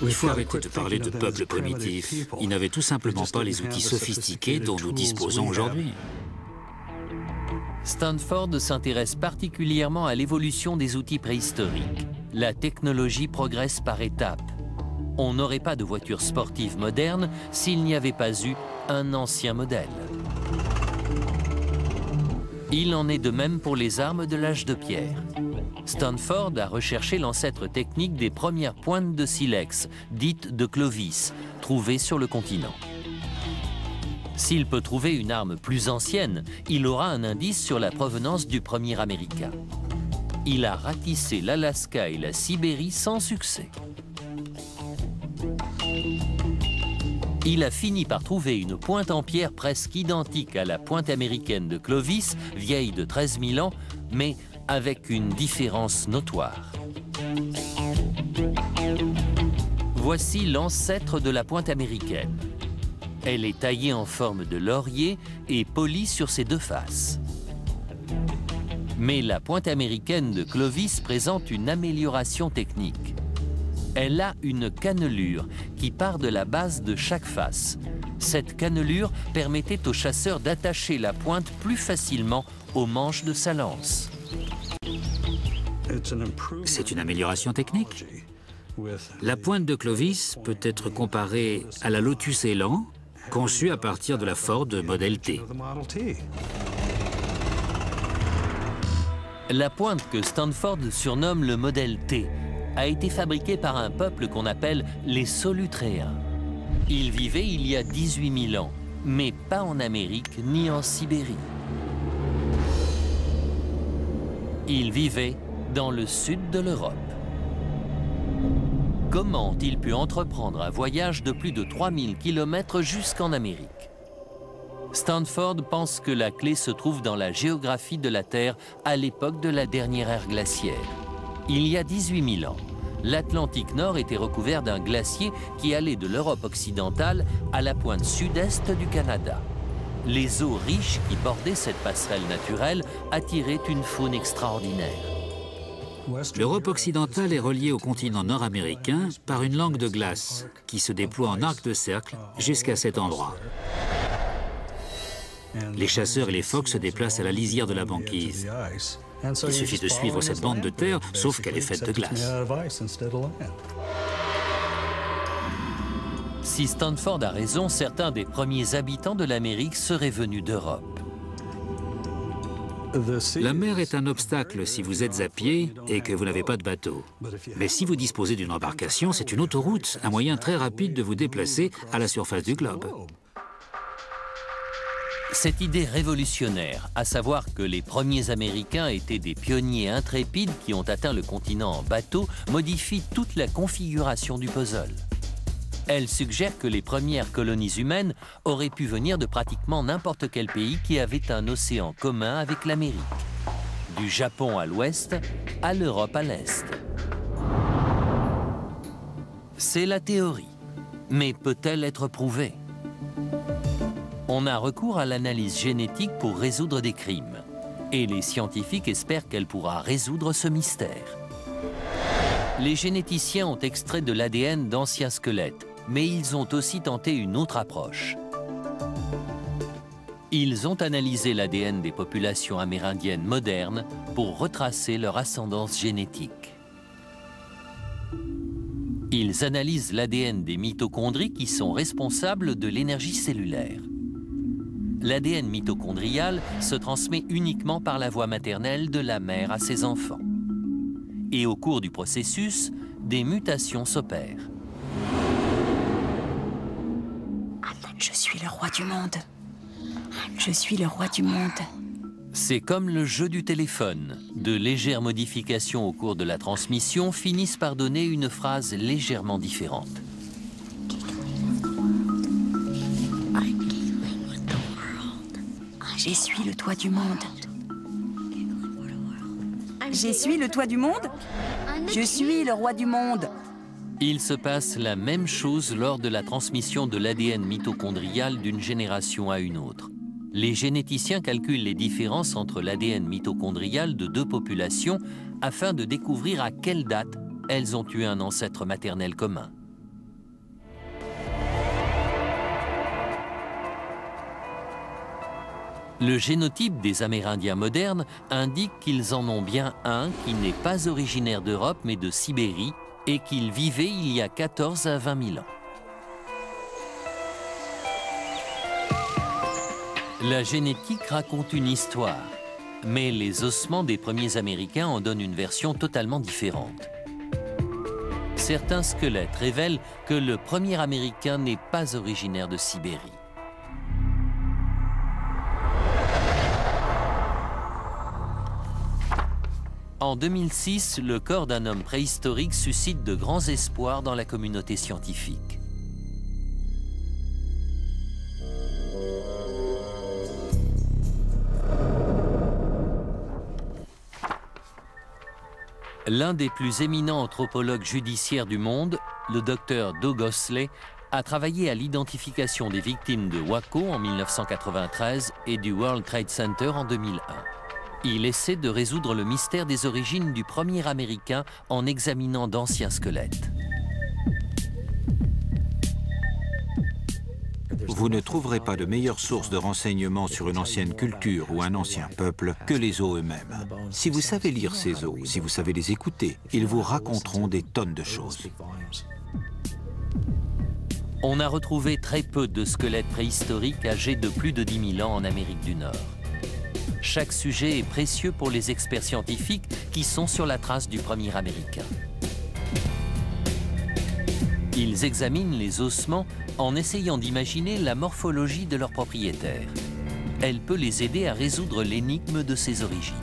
Il faut arrêter de parler de peuples primitifs. Ils n'avaient tout simplement pas les outils sophistiqués dont nous disposons aujourd'hui. Stanford s'intéresse particulièrement à l'évolution des outils préhistoriques. La technologie progresse par étapes. On n'aurait pas de voiture sportive moderne s'il n'y avait pas eu un ancien modèle. Il en est de même pour les armes de l'âge de pierre. Stanford a recherché l'ancêtre technique des premières pointes de silex, dites de Clovis, trouvées sur le continent. S'il peut trouver une arme plus ancienne, il aura un indice sur la provenance du premier Américain. Il a ratissé l'Alaska et la Sibérie sans succès. Il a fini par trouver une pointe en pierre presque identique à la pointe américaine de Clovis, vieille de 13 000 ans, mais avec une différence notoire. Voici l'ancêtre de la pointe américaine. Elle est taillée en forme de laurier et polie sur ses deux faces. Mais la pointe américaine de Clovis présente une amélioration technique. Elle a une cannelure qui part de la base de chaque face. Cette cannelure permettait au chasseur d'attacher la pointe plus facilement au manche de sa lance. C'est une amélioration technique. La pointe de Clovis peut être comparée à la Lotus Elan, conçue à partir de la Ford modèle T. La pointe que Stanford surnomme le modèle T a été fabriquée par un peuple qu'on appelle les Solutréens. Ils vivaient il y a 18 000 ans, mais pas en Amérique ni en Sibérie. Ils vivaient dans le sud de l'Europe. Comment ont-ils pu entreprendre un voyage de plus de 3000 km jusqu'en Amérique? Stanford pense que la clé se trouve dans la géographie de la Terre à l'époque de la dernière ère glaciaire. Il y a 18 000 ans, l'Atlantique Nord était recouvert d'un glacier qui allait de l'Europe occidentale à la pointe sud-est du Canada. Les eaux riches qui bordaient cette passerelle naturelle attiraient une faune extraordinaire. L'Europe occidentale est reliée au continent nord-américain par une langue de glace qui se déploie en arc de cercle jusqu'à cet endroit. Les chasseurs et les phoques se déplacent à la lisière de la banquise. Il suffit de suivre cette bande de terre, sauf qu'elle est faite de glace. Si Stanford a raison, certains des premiers habitants de l'Amérique seraient venus d'Europe. La mer est un obstacle si vous êtes à pied et que vous n'avez pas de bateau. Mais si vous disposez d'une embarcation, c'est une autoroute, un moyen très rapide de vous déplacer à la surface du globe. Cette idée révolutionnaire, à savoir que les premiers Américains étaient des pionniers intrépides qui ont atteint le continent en bateau, modifie toute la configuration du puzzle. Elle suggère que les premières colonies humaines auraient pu venir de pratiquement n'importe quel pays qui avait un océan commun avec l'Amérique. Du Japon à l'ouest, à l'Europe à l'est. C'est la théorie, mais peut-elle être prouvée? On a recours à l'analyse génétique pour résoudre des crimes. Et les scientifiques espèrent qu'elle pourra résoudre ce mystère. Les généticiens ont extrait de l'ADN d'anciens squelettes, mais ils ont aussi tenté une autre approche. Ils ont analysé l'ADN des populations amérindiennes modernes pour retracer leur ascendance génétique. Ils analysent l'ADN des mitochondries qui sont responsables de l'énergie cellulaire. L'ADN mitochondrial se transmet uniquement par la voie maternelle de la mère à ses enfants. Et au cours du processus, des mutations s'opèrent. Je suis le roi du monde. Je suis le roi du monde. C'est comme le jeu du téléphone. De légères modifications au cours de la transmission finissent par donner une phrase légèrement différente. Je suis le toit du monde. Je suis le toit du monde. Je suis le roi du monde. Il se passe la même chose lors de la transmission de l'ADN mitochondrial d'une génération à une autre. Les généticiens calculent les différences entre l'ADN mitochondrial de deux populations afin de découvrir à quelle date elles ont eu un ancêtre maternel commun. Le génotype des Amérindiens modernes indique qu'ils en ont bien un qui n'est pas originaire d'Europe mais de Sibérie et qu'il vivait il y a 14 à 20 000 ans. La génétique raconte une histoire, mais les ossements des premiers Américains en donnent une version totalement différente. Certains squelettes révèlent que le premier Américain n'est pas originaire de Sibérie. En 2006, le corps d'un homme préhistorique suscite de grands espoirs dans la communauté scientifique. L'un des plus éminents anthropologues judiciaires du monde, le docteur Doug Owsley, a travaillé à l'identification des victimes de Waco en 1993 et du World Trade Center en 2001. Il essaie de résoudre le mystère des origines du premier Américain en examinant d'anciens squelettes. Vous ne trouverez pas de meilleure source de renseignements sur une ancienne culture ou un ancien peuple que les os eux-mêmes. Si vous savez lire ces os, si vous savez les écouter, ils vous raconteront des tonnes de choses. On a retrouvé très peu de squelettes préhistoriques âgés de plus de 10 000 ans en Amérique du Nord. Chaque sujet est précieux pour les experts scientifiques qui sont sur la trace du premier Américain. Ils examinent les ossements en essayant d'imaginer la morphologie de leur propriétaire. Elle peut les aider à résoudre l'énigme de ses origines.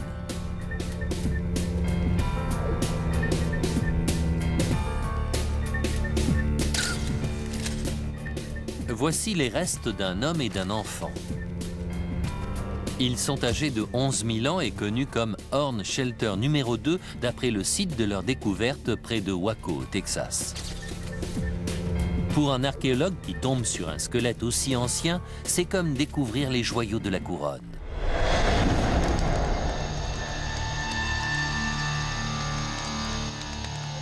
Voici les restes d'un homme et d'un enfant. Ils sont âgés de 11 000 ans et connus comme Horn Shelter numéro 2 d'après le site de leur découverte près de Waco, au Texas. Pour un archéologue qui tombe sur un squelette aussi ancien, c'est comme découvrir les joyaux de la couronne.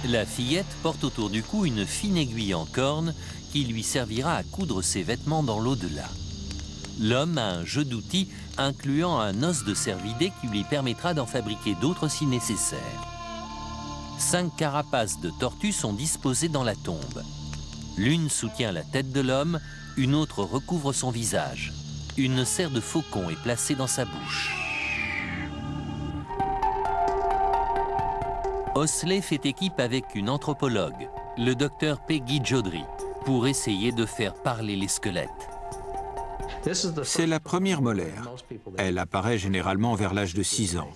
La fillette porte autour du cou une fine aiguille en corne qui lui servira à coudre ses vêtements dans l'au-delà. L'homme a un jeu d'outils incluant un os de cervidé qui lui permettra d'en fabriquer d'autres si nécessaire. 5 carapaces de tortues sont disposées dans la tombe. L'une soutient la tête de l'homme, une autre recouvre son visage. Une serre de faucon est placée dans sa bouche. Owsley fait équipe avec une anthropologue, le docteur Peggy Jodrey, pour essayer de faire parler les squelettes. C'est la première molaire. Elle apparaît généralement vers l'âge de 6 ans.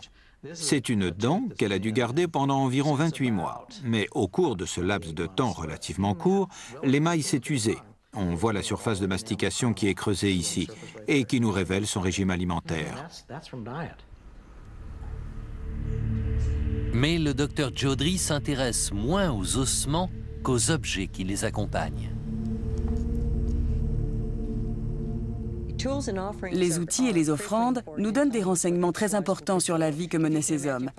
C'est une dent qu'elle a dû garder pendant environ 28 mois. Mais au cours de ce laps de temps relativement court, l'émail s'est usé. On voit la surface de mastication qui est creusée ici et qui nous révèle son régime alimentaire. Mais le docteur Jodrey s'intéresse moins aux ossements qu'aux objets qui les accompagnent. Les outils et les offrandes nous donnent des renseignements très importants sur la vie que menaient ces hommes.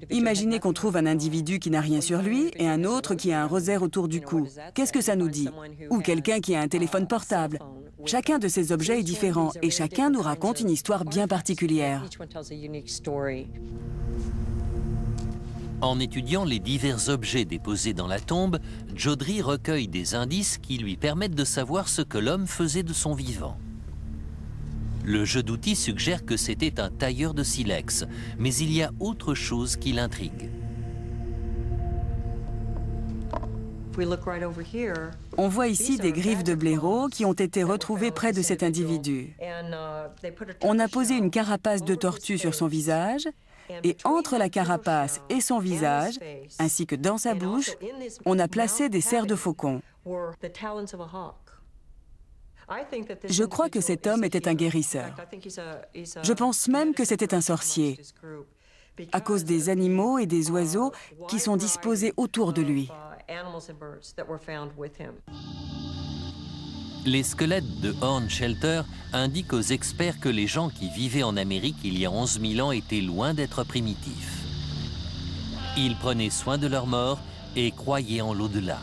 Imaginez qu'on trouve un individu qui n'a rien sur lui et un autre qui a un rosaire autour du cou. Qu'est-ce que ça nous dit? Ou quelqu'un qui a un téléphone portable. Chacun de ces objets est différent et chacun nous raconte une histoire bien particulière. En étudiant les divers objets déposés dans la tombe, Jodrey recueille des indices qui lui permettent de savoir ce que l'homme faisait de son vivant. Le jeu d'outils suggère que c'était un tailleur de silex, mais il y a autre chose qui l'intrigue. On voit ici des griffes de blaireau qui ont été retrouvées près de cet individu. On a posé une carapace de tortue sur son visage, et entre la carapace et son visage, ainsi que dans sa bouche, on a placé des serres de faucon. Je crois que cet homme était un guérisseur. Je pense même que c'était un sorcier, à cause des animaux et des oiseaux qui sont disposés autour de lui. Les squelettes de Horn Shelter indiquent aux experts que les gens qui vivaient en Amérique il y a 11 000 ans étaient loin d'être primitifs. Ils prenaient soin de leurs morts et croyaient en l'au-delà.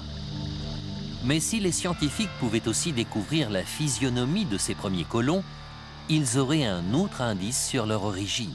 Mais si les scientifiques pouvaient aussi découvrir la physionomie de ces premiers colons, ils auraient un autre indice sur leur origine.